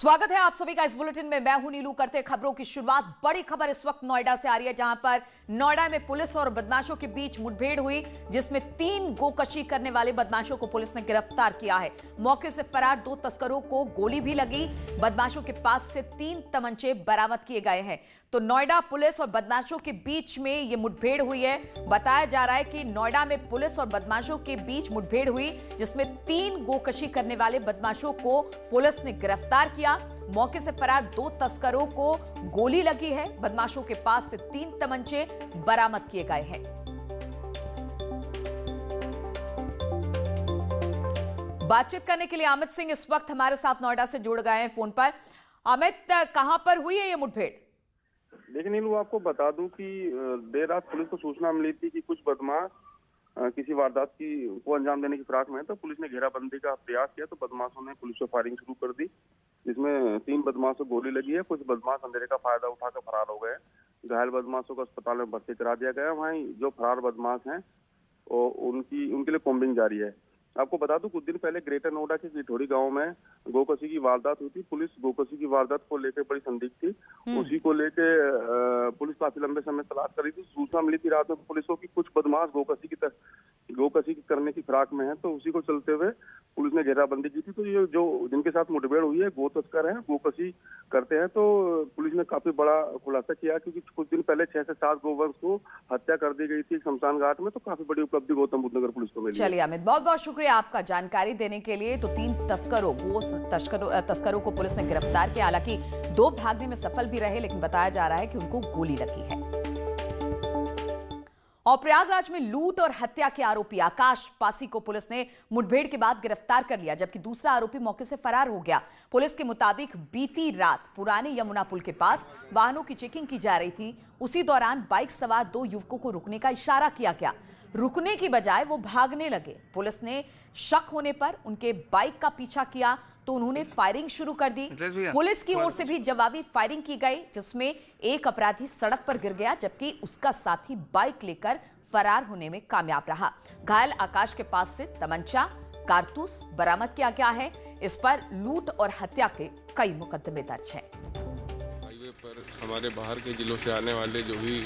स्वागत है आप सभी का इस बुलेटिन में। मैं हूं नीलू। करते खबरों की शुरुआत। बड़ी खबर इस वक्त नोएडा से आ रही है, जहां पर नोएडा में पुलिस और बदमाशों के बीच मुठभेड़ हुई, जिसमें 3 गोकशी करने वाले बदमाशों को पुलिस ने गिरफ्तार किया है। मौके से फरार 2 तस्करों को गोली भी लगी। बदमाशों के पास से 3 तमंचे बरामद किए गए हैं। तो नोएडा पुलिस और बदमाशों के बीच में यह मुठभेड़ हुई है। बताया जा रहा है कि नोएडा में पुलिस और बदमाशों के बीच मुठभेड़ हुई, जिसमें 3 गोकशी करने वाले बदमाशों को पुलिस ने गिरफ्तार किया। मौके से फरार 2 तस्करों को गोली लगी है। बदमाशों के पास से 3 तमंचे बरामद किए गए हैं। बातचीत करने के लिए अमित सिंह इस वक्त हमारे साथ नोएडा से जुड़ गए हैं फोन पर। अमित, कहां पर हुई है ये मुठभेड़? देखिए नीलू, आपको बता दूं कि देर रात पुलिस को सूचना मिली थी कि कुछ बदमाश किसी वारदात को अंजाम देने की फिराक में है, तो पुलिस ने घेराबंदी का प्रयास किया। तो बदमाशों ने पुलिस पर फायरिंग शुरू कर दी, जिसमें 3 बदमाशों को गोली लगी है। कुछ बदमाश अंधेरे का फायदा उठाकर फरार हो गए। घायल बदमाशों को अस्पताल में भर्ती करा दिया गया। वहीं जो फरार बदमाश हैं उनके लिए कॉम्बिंग जारी है। आपको बता दूं, कुछ दिन पहले ग्रेटर नोएडा के किठोड़ी गांव में गोकशी की वारदात हुई थी। पुलिस गोकशी की वारदात को लेकर बड़ी संदिग्ध थी। उसी को लेकर पुलिस काफी लंबे समय तलाश कर रही थी। सूचना मिली थी रात में पुलिस को कि कुछ बदमाश गोकशी करने की फिराक में है, तो उसी को चलते हुए पुलिस ने घेराबंदी की थी। तो ये जो जिनके साथ मुठभेड़ हुई है गो तस्कर है, गोकशी करते हैं। तो पुलिस ने काफी बड़ा खुलासा किया, क्योंकि कुछ दिन पहले 6 से 7 गोवंश को हत्या कर दी गई थी शमशान घाट में। तो काफी बड़ी उपलब्धि गौतम बुद्ध नगर पुलिस को मिली। चलिए अमित, बहुत बहुत शुक्रिया आपका जानकारी देने के लिए। तो 3 तस्करों को पुलिस ने गिरफ्तार किया। हालांकि 2 भागने में सफल भी रहे, लेकिन बताया जा रहा है कि उनको गोली लगी है। और प्रयागराज में लूट और हत्या के आरोपी आकाश पासी को पुलिस ने मुठभेड़ के बाद गिरफ्तार कर लिया, जबकि दूसरा आरोपी मौके से फरार हो गया। पुलिस के मुताबिक बीती रात पुराने यमुना पुल के पास वाहनों की चेकिंग की जा रही थी। उसी दौरान बाइक सवार 2 युवकों को रुकने का इशारा किया गया। रुकने की बजाय वो भागने लगे। पुलिस ने शक होने पर उनके बाइक का पीछा किया, तो उन्होंने फायरिंग शुरू कर दी। पुलिस की ओर से भी जवाबी फायरिंग की गई, जिसमें एक अपराधी सड़क पर गिर गया, जबकि उसका साथी बाइक लेकर फरार होने में कामयाब रहा। घायल आकाश के पास से तमंचा, कारतूस बरामद किया गया है। इस पर लूट और हत्या के कई मुकदमे दर्ज हैं। हाईवे पर हमारे बाहर के जिलों से आने वाले जो भी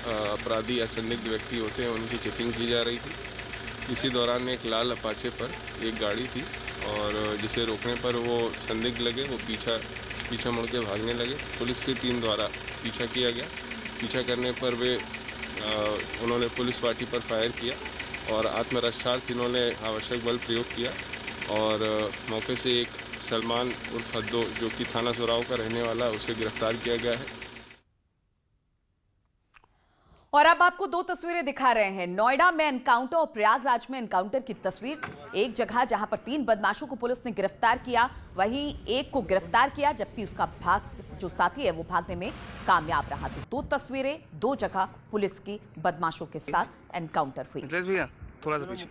अपराधी या संदिग्ध व्यक्ति होते हैं, उनकी चेकिंग की जा रही थी। इसी दौरान एक लाल अपाचे पर एक गाड़ी थी, और जिसे रोकने पर वो संदिग्ध लगे, वो पीछा मुड़ के भागने लगे। पुलिस की टीम द्वारा पीछा किया गया। पीछा करने पर उन्होंने पुलिस पार्टी पर फायर किया, और आत्मरक्षार्थ इन्होंने आवश्यक बल प्रयोग किया, और मौके से एक सलमान उर्फ हद्दो, जो कि थाना सोराव का रहने वाला, उसे गिरफ्तार किया गया है। और अब आपको 2 तस्वीरें दिखा रहे हैं। नोएडा में एनकाउंटर और प्रयागराज में एनकाउंटर की तस्वीर। एक जगह जहां पर 3 बदमाशों को पुलिस ने गिरफ्तार किया, वहीं एक को गिरफ्तार किया, जबकि उसका जो साथी है वो भागने में कामयाब रहा। तो 2 तस्वीरें, 2 जगह पुलिस की बदमाशों के साथ एनकाउंटर हुई। भैया थोड़ा सा पीछे।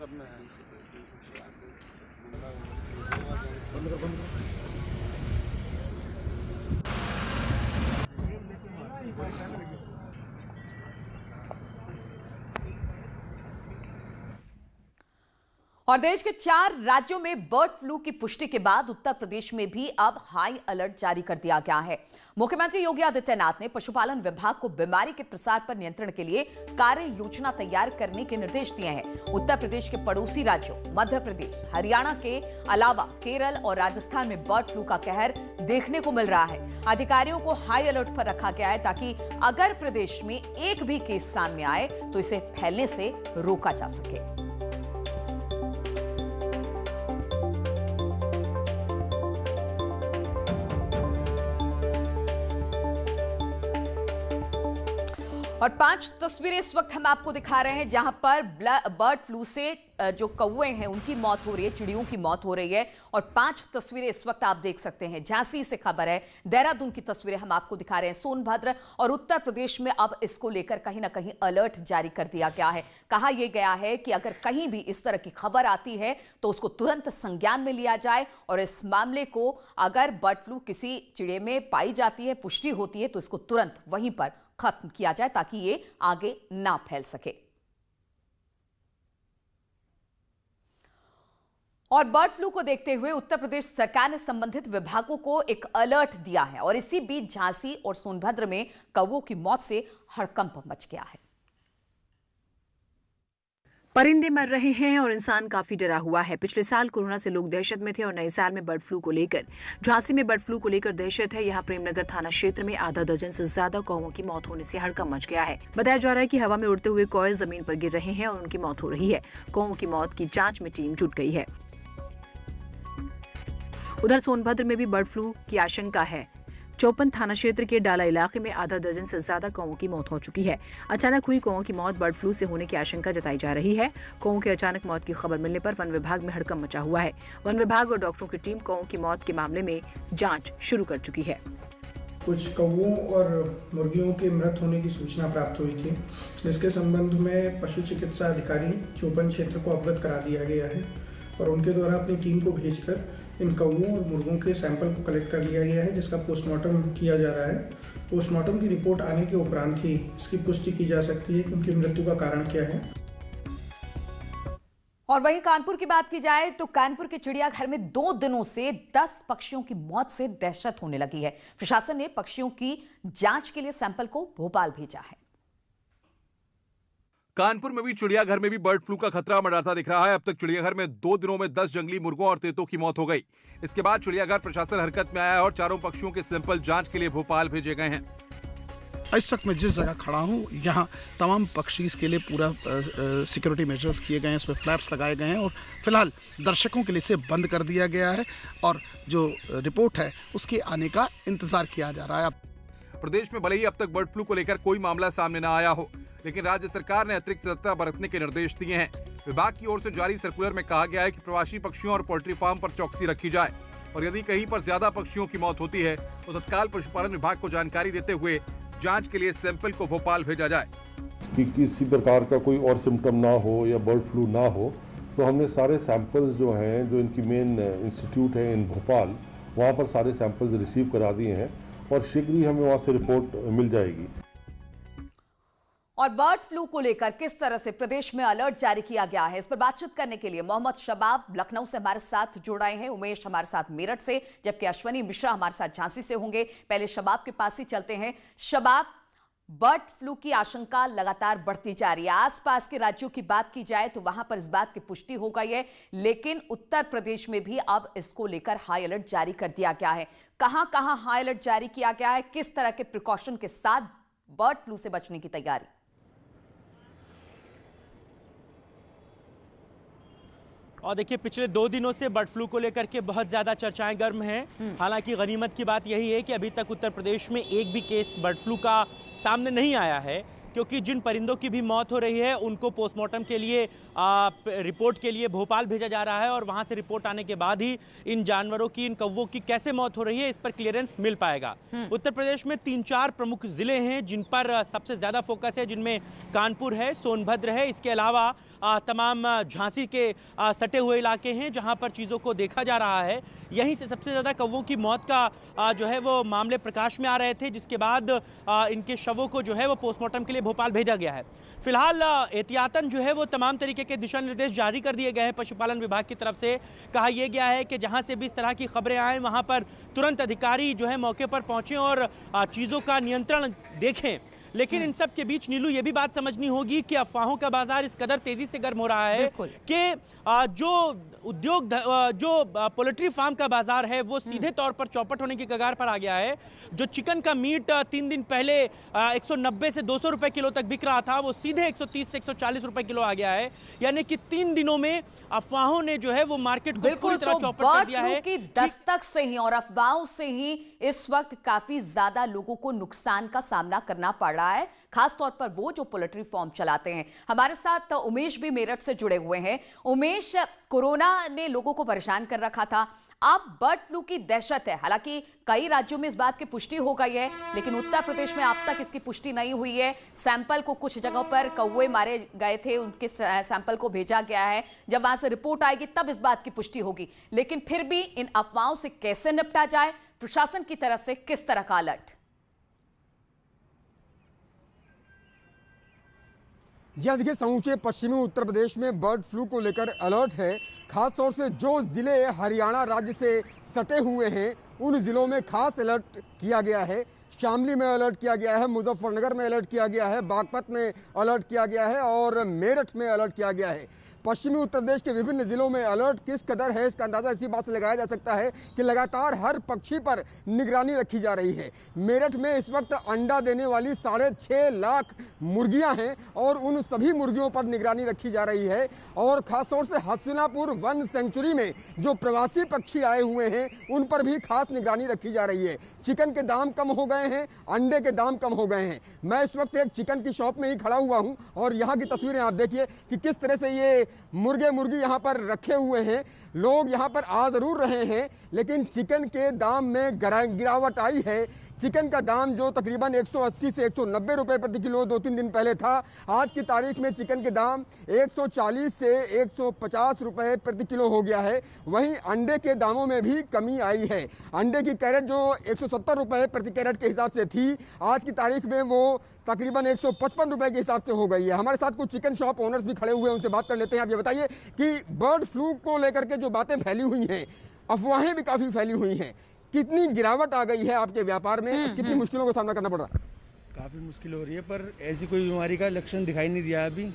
और देश के 4 राज्यों में बर्ड फ्लू की पुष्टि के बाद उत्तर प्रदेश में भी अब हाई अलर्ट जारी कर दिया गया है। मुख्यमंत्री योगी आदित्यनाथ ने पशुपालन विभाग को बीमारी के प्रसार पर नियंत्रण के लिए कार्य योजना तैयार करने के निर्देश दिए हैं। उत्तर प्रदेश के पड़ोसी राज्यों मध्य प्रदेश, हरियाणा के अलावा केरल और राजस्थान में बर्ड फ्लू का कहर देखने को मिल रहा है। अधिकारियों को हाई अलर्ट पर रखा गया है, ताकि अगर प्रदेश में एक भी केस सामने आए तो इसे फैलने से रोका जा सके। और 5 तस्वीरें इस वक्त हम आपको दिखा रहे हैं, जहां पर बर्ड फ्लू से जो कौवे हैं उनकी मौत हो रही है, चिड़ियों की मौत हो रही है। और 5 तस्वीरें इस वक्त आप देख सकते हैं। झांसी से खबर है, देहरादून की तस्वीरें हम आपको दिखा रहे हैं, सोनभद्र और उत्तर प्रदेश में अब इसको लेकर कहीं ना कहीं अलर्ट जारी कर दिया गया है। कहा यह गया है कि अगर कहीं भी इस तरह की खबर आती है तो उसको तुरंत संज्ञान में लिया जाए, और इस मामले को अगर बर्ड फ्लू किसी चिड़िया में पाई जाती है, पुष्टि होती है, तो इसको तुरंत वहीं पर खत्म किया जाए, ताकि ये आगे ना फैल सके। और बर्ड फ्लू को देखते हुए उत्तर प्रदेश सरकार ने संबंधित विभागों को एक अलर्ट दिया है और इसी बीच झांसी और सोनभद्र में कौवों की मौत से हड़कंप मच गया है। परिंदे मर रहे हैं और इंसान काफी डरा हुआ है। पिछले साल कोरोना से लोग दहशत में थे और नए साल में बर्ड फ्लू को लेकर झांसी में बर्ड फ्लू को लेकर दहशत है। यहाँ प्रेमनगर थाना क्षेत्र में आधा दर्जन से ज्यादा कौवों की मौत होने से हड़कंप मच गया है। बताया जा रहा है कि हवा में उड़ते हुए कौवे जमीन पर गिर रहे हैं और उनकी मौत हो रही है। कौवों की मौत की जांच में टीम जुट गई है। उधर सोनभद्र में भी बर्ड फ्लू की आशंका है। चौपन थाना क्षेत्र के डाला इलाके में आधा दर्जन से ज्यादा कौवों की मौत हो चुकी है। अचानक हुई कौवों की मौत बर्ड फ्लू से होने की आशंका जताई जा रही है। कौवों की अचानक मौत की खबर मिलने पर वन विभाग में हड़कंप मचा हुआ है। वन विभाग और डॉक्टरों की टीम कौवों की मौत के मामले में जांच शुरू कर चुकी है। कुछ कौवों और मुर्गियों के मृत होने की सूचना प्राप्त हुई थी, जिसके संबंध में पशु चिकित्सा अधिकारी चौपन क्षेत्र को अवगत करा दिया गया है और उनके द्वारा अपनी टीम को भेजकर इन कौवों और मुर्गों के सैंपल को कलेक्ट कर लिया गया है, जिसका पोस्टमार्टम किया जा रहा है। पोस्टमार्टम की रिपोर्ट आने के उपरांत ही इसकी पुष्टि की जा सकती है कि उनकी मृत्यु का कारण क्या है। और वहीं कानपुर की बात की जाए तो कानपुर के चिड़ियाघर में 2 दिनों से 10 पक्षियों की मौत से दहशत होने लगी है। प्रशासन ने पक्षियों की जांच के लिए सैंपल को भोपाल भेजा है। कानपुर में भी चिड़ियाघर में भी बर्ड फ्लू का खतरा मंडराता दिख रहा है। अब तक चिड़ियाघर में 2 दिनों में 10 जंगली मुर्गों और तेतों की मौत हो गई। इसके बाद चिड़ियाघर प्रशासन हरकत में आया और चारों पक्षियों के सैंपल जांच के लिए भोपाल भेजे गए हैं। इस वक्त मैं जिस जगह खड़ा हूँ, यहाँ तमाम पक्षी के लिए पूरा सिक्योरिटी मेजर्स किए गए हैं, इसमें फ्लैप्स लगाए गए हैं और फिलहाल दर्शकों के लिए इसे बंद कर दिया गया है और जो रिपोर्ट है उसके आने का इंतजार किया जा रहा है। प्रदेश में भले ही अब तक बर्ड फ्लू को लेकर कोई मामला सामने न आया हो, लेकिन राज्य सरकार ने अतिरिक्त सतर्कता बरतने के निर्देश दिए हैं। विभाग की ओर से जारी सर्कुलर में कहा गया है कि प्रवासी पक्षियों और पोल्ट्री फार्म पर चौकसी रखी जाए और यदि कहीं पर ज्यादा पक्षियों की मौत होती है तो तत्काल पशुपालन विभाग को जानकारी देते हुए जांच के लिए सैंपल को भोपाल भेजा जाए। कि किसी प्रकार का कोई और सिम्टम ना हो या बर्ड फ्लू ना हो, तो हमने सारे सैंपल्स जो हैं, जो इनकी मेन इंस्टीट्यूट है इन भोपाल, वहाँ पर सारे सैंपल्स रिसीव करा दिए हैं और शीघ्र ही हमें वहाँ से रिपोर्ट मिल जाएगी। और बर्ड फ्लू को लेकर किस तरह से प्रदेश में अलर्ट जारी किया गया है, इस पर बातचीत करने के लिए मोहम्मद शबाब लखनऊ से हमारे साथ जुड़ रहे हैं, उमेश हमारे साथ मेरठ से, जबकि अश्वनी मिश्रा हमारे साथ झांसी से होंगे। पहले शबाब के पास ही चलते हैं। शबाब, बर्ड फ्लू की आशंका लगातार बढ़ती जा रही है। आसपास के राज्यों की बात की जाए तो वहां पर इस बात की पुष्टि हो गई है, लेकिन उत्तर प्रदेश में भी अब इसको लेकर हाई अलर्ट जारी कर दिया गया है। कहां कहां हाई अलर्ट जारी किया गया है, किस तरह के प्रिकॉशन के साथ बर्ड फ्लू से बचने की तैयारी? और देखिए, पिछले 2 दिनों से बर्ड फ्लू को लेकर के बहुत ज़्यादा चर्चाएं गर्म हैं। हालांकि गनीमत की बात यही है कि अभी तक उत्तर प्रदेश में एक भी केस बर्ड फ्लू का सामने नहीं आया है, क्योंकि जिन परिंदों की भी मौत हो रही है उनको पोस्टमार्टम के लिए रिपोर्ट के लिए भोपाल भेजा जा रहा है और वहां से रिपोर्ट आने के बाद ही इन जानवरों की, इन कौवों की कैसे मौत हो रही है इस पर क्लियरेंस मिल पाएगा। उत्तर प्रदेश में 3-4 प्रमुख जिले हैं जिन पर सबसे ज़्यादा फोकस है, जिनमें कानपुर है, सोनभद्र है, इसके अलावा तमाम झांसी के सटे हुए इलाके हैं जहां पर चीज़ों को देखा जा रहा है। यहीं से सबसे ज़्यादा कौवों की मौत का जो है वो मामले प्रकाश में आ रहे थे, जिसके बाद इनके शवों को जो है वो पोस्टमार्टम के लिए भोपाल भेजा गया है। फिलहाल एहतियातन जो है वो तमाम तरीके के दिशा निर्देश जारी कर दिए गए हैं पशुपालन विभाग की तरफ से। कहा यह गया है कि जहां से भी इस तरह की खबरें आएँ वहां पर तुरंत अधिकारी जो है मौके पर पहुंचें और चीज़ों का नियंत्रण देखें। लेकिन इन सब के बीच नीलू ये भी बात समझनी होगी कि अफवाहों का बाजार इस कदर तेजी से गर्म हो रहा है कि जो उद्योग, जो पोल्ट्री फार्म का बाजार है वो सीधे तौर पर चौपट होने की कगार पर आ गया है। जो चिकन का मीट 3 दिन पहले 190 से 200 रुपए किलो तक बिक रहा था, वो सीधे 130 से 140 रुपए किलो आ गया है। यानी कि 3 दिनों में अफवाहों ने जो है वो मार्केट को पूरी तरह चौपट कर दिया है। की दस्तक से ही और अफवाहों से ही इस वक्त काफी ज्यादा लोगों को नुकसान का सामना करना पड़ रहा है, खासतौर पर वो जो पोल्ट्री फार्म चलाते हैं। हमारे साथ उमेश भी मेरठ से जुड़े हुए हैं। उमेश, कोरोना ने लोगों को परेशान कर रखा था, अब बर्ड फ्लू की दहशत है। हालांकि कई राज्यों में इस बात की पुष्टि हो गई है, लेकिन उत्तर प्रदेश में अब तक इसकी पुष्टि नहीं हुई है। सैंपल को कुछ जगहों पर कौवे मारे गए थे, उनके सैंपल को भेजा गया है। जब वहां से रिपोर्ट आएगी तब इस बात की पुष्टि होगी। लेकिन फिर भी इन अफवाहों से कैसे निपटा जाए, प्रशासन की तरफ से किस तरह का अलर्ट? जी हाँ, देखिए, समूचे पश्चिमी उत्तर प्रदेश में बर्ड फ्लू को लेकर अलर्ट है। खास तौर से जो ज़िले हरियाणा राज्य से सटे हुए हैं उन ज़िलों में खास अलर्ट किया गया है। शामली में अलर्ट किया गया है, मुजफ्फरनगर में अलर्ट किया गया है, बागपत में अलर्ट किया गया है और मेरठ में अलर्ट किया गया है। पश्चिमी उत्तर प्रदेश के विभिन्न जिलों में अलर्ट किस कदर है इसका अंदाज़ा इसी बात से लगाया जा सकता है कि लगातार हर पक्षी पर निगरानी रखी जा रही है। मेरठ में इस वक्त अंडा देने वाली 6.5 लाख मुर्गियां हैं और उन सभी मुर्गियों पर निगरानी रखी जा रही है। और खासतौर से हस्तिनापुर वन सेंचुरी में जो प्रवासी पक्षी आए हुए हैं उन पर भी खास निगरानी रखी जा रही है। चिकन के दाम कम हो गए हैं, अंडे के दाम कम हो गए हैं। मैं इस वक्त एक चिकन की शॉप में ही खड़ा हुआ हूँ और यहाँ की तस्वीरें आप देखिए कि किस तरह से ये मुर्गी यहाँ पर रखे हुए हैं। लोग यहाँ पर आ ज़रूर रहे हैं लेकिन चिकन के दाम में गिरावट आई है। चिकन का दाम जो तकरीबन 180 से 190 रुपए प्रति किलो 2-3 दिन पहले था, आज की तारीख में चिकन के दाम 140 से 150 रुपए प्रति किलो हो गया है। वहीं अंडे के दामों में भी कमी आई है। अंडे की कैरेट जो 170 रुपए प्रति कैरेट के हिसाब से थी, आज की तारीख में वो तकरीबन 155 रुपए के हिसाब से हो गई है। हमारे साथ कुछ चिकन शॉप ओनर्स भी खड़े हुए हैं, उनसे बात कर लेते हैं। आप ये बताइए कि बर्ड फ्लू को लेकर के जो बातें फैली हुई हैं, अफवाहें भी काफ़ी फैली हुई हैं, कितनी गिरावट आ गई है आपके व्यापार में, कितनी मुश्किलों का सामना करना पड़ रहा है? काफ़ी मुश्किल हो रही है पर ऐसी कोई बीमारी का लक्षण दिखाई नहीं दिया अभी,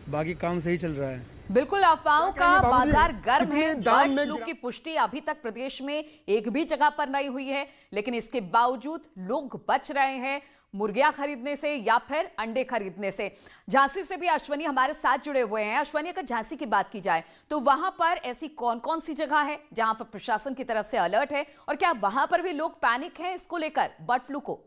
बाकी काम सही चल रहा है। बिल्कुल अफवाहों का बाजार गर्म है। बर्ड फ्लू की पुष्टि अभी तक प्रदेश में एक भी जगह पर नहीं हुई है, लेकिन इसके बावजूद लोग बच रहे हैं मुर्गियां खरीदने से या फिर अंडे खरीदने से। झांसी से भी अश्वनी हमारे साथ जुड़े हुए हैं। अश्वनी, अगर झांसी की बात की जाए तो वहां पर ऐसी कौन कौन सी जगह है जहां पर प्रशासन की तरफ से अलर्ट है और क्या वहां पर भी लोग पैनिक हैं इसको लेकर, बर्ड फ्लू को?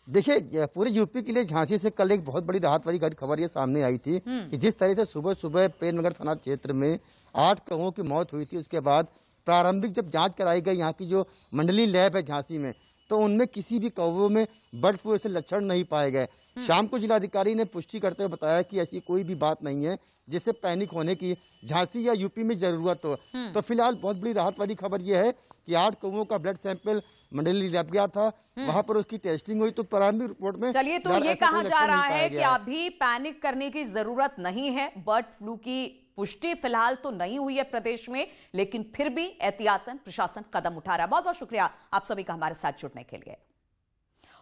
देखिए, पूरे यूपी के लिए झांसी से कल एक बहुत बड़ी राहत वाली खबर ये सामने आई थी कि जिस तरह से सुबह सुबह प्रेमनगर थाना क्षेत्र में 8 कौवों की मौत हुई थी, उसके बाद प्रारंभिक जब जांच कराई गई यहाँ की जो मंडली लैब है झांसी में, तो उनमें किसी भी कौवों में बर्ड फ्लू ऐसे लक्षण नहीं पाए गए। शाम को जिलाधिकारी ने पुष्टि करते हुए बताया कि ऐसी कोई भी बात नहीं है जिससे पैनिक होने की झांसी या यूपी में जरूरत हो। तो फिलहाल बहुत बड़ी राहत वाली खबर यह है कि 8 कौवों का ब्लड सैंपल मंडली लैब गया था, वहां पर उसकी टेस्टिंग हुई तो प्रारंभिक रिपोर्ट में चलिए तो ये कहा जा रहा है कि अभी पैनिक करने की जरूरत नहीं है। बर्ड फ्लू की पुष्टि फिलहाल तो नहीं हुई है प्रदेश में, लेकिन फिर भी एहतियातन प्रशासन कदम उठा रहा है। बहुत बहुत शुक्रिया आप सभी का हमारे साथ जुड़ने के लिए।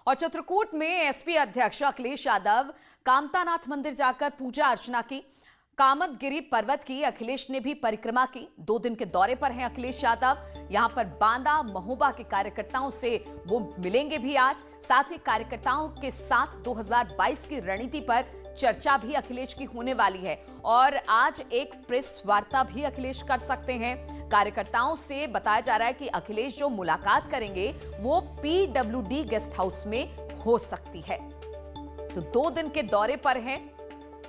और चित्रकूट में एसपी अध्यक्ष अखिलेश यादव कामतानाथ मंदिर जाकर पूजा अर्चना की। कामतगिरी पर्वत की अखिलेश ने भी परिक्रमा की। 2 दिन के दौरे पर हैं अखिलेश यादव। यहां पर बांदा महोबा के कार्यकर्ताओं से वो मिलेंगे भी आज। साथ ही कार्यकर्ताओं के साथ 2022 की रणनीति पर चर्चा भी अखिलेश की होने वाली है और आज एक प्रेस वार्ता भी अखिलेश कर सकते हैं। कार्यकर्ताओं से बताया जा रहा है कि अखिलेश जो मुलाकात करेंगे वो PWD गेस्ट हाउस में हो सकती है। तो 2 दिन के दौरे पर हैं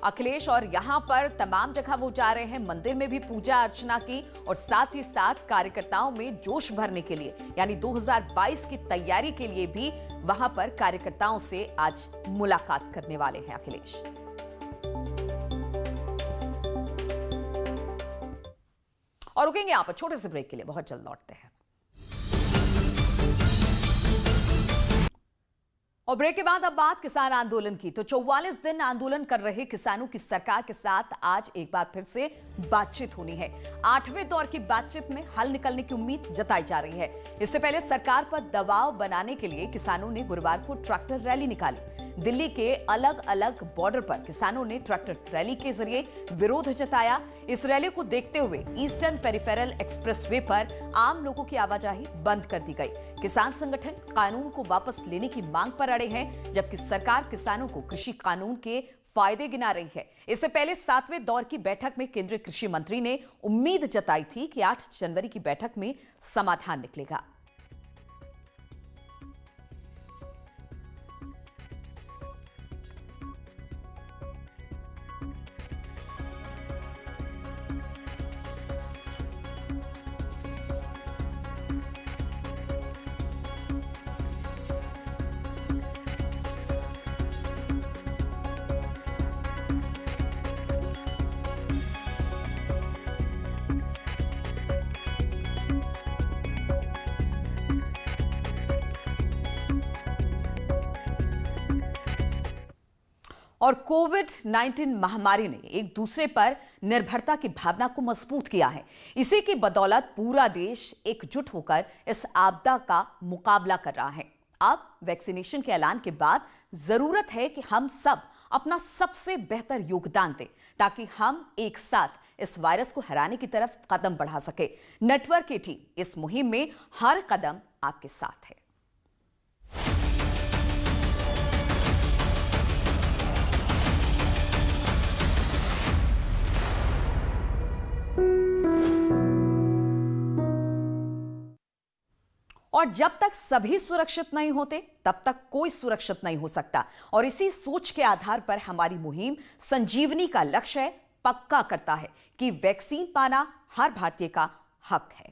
अखिलेश और यहां पर तमाम जगह वो जा रहे हैं। मंदिर में भी पूजा अर्चना की और साथ ही साथ कार्यकर्ताओं में जोश भरने के लिए यानी 2022 की तैयारी के लिए भी वहां पर कार्यकर्ताओं से आज मुलाकात करने वाले हैं अखिलेश। और रुकेंगे यहां पर छोटे से ब्रेक के लिए, बहुत जल्द लौटते हैं। और ब्रेक के बाद अब बात किसान आंदोलन की। तो 44 दिन आंदोलन कर रहे किसानों की सरकार के साथ आज एक बार फिर से बातचीत होनी है। 8वें दौर की बातचीत में हल निकलने की उम्मीद जताई जा रही है। इससे पहले सरकार पर दबाव बनाने के लिए किसानों ने गुरुवार को ट्रैक्टर रैली निकाली। दिल्ली के अलग अलग बॉर्डर पर किसानों ने ट्रैक्टर रैली के जरिए विरोध जताया। इस रैली को देखते हुए ईस्टर्न पेरिफेरल एक्सप्रेसवे पर आम लोगों की आवाजाही बंद कर दी गई। किसान संगठन कानून को वापस लेने की मांग पर अड़े हैं, जबकि सरकार किसानों को कृषि कानून के फायदे गिना रही है। इससे पहले 7वें दौर की बैठक में केंद्रीय कृषि मंत्री ने उम्मीद जताई थी कि 8 जनवरी की बैठक में समाधान निकलेगा। और कोविड-19 महामारी ने एक दूसरे पर निर्भरता की भावना को मजबूत किया है। इसी की बदौलत पूरा देश एकजुट होकर इस आपदा का मुकाबला कर रहा है। अब वैक्सीनेशन के ऐलान के बाद जरूरत है कि हम सब अपना सबसे बेहतर योगदान दें ताकि हम एक साथ इस वायरस को हराने की तरफ कदम बढ़ा सके। नेटवर्क की टीम इस मुहिम में हर कदम आपके साथ है। और जब तक सभी सुरक्षित नहीं होते तब तक कोई सुरक्षित नहीं हो सकता। और इसी सोच के आधार पर हमारी मुहिम संजीवनी का लक्ष्य पक्का करता है कि वैक्सीन पाना हर भारतीय का हक है।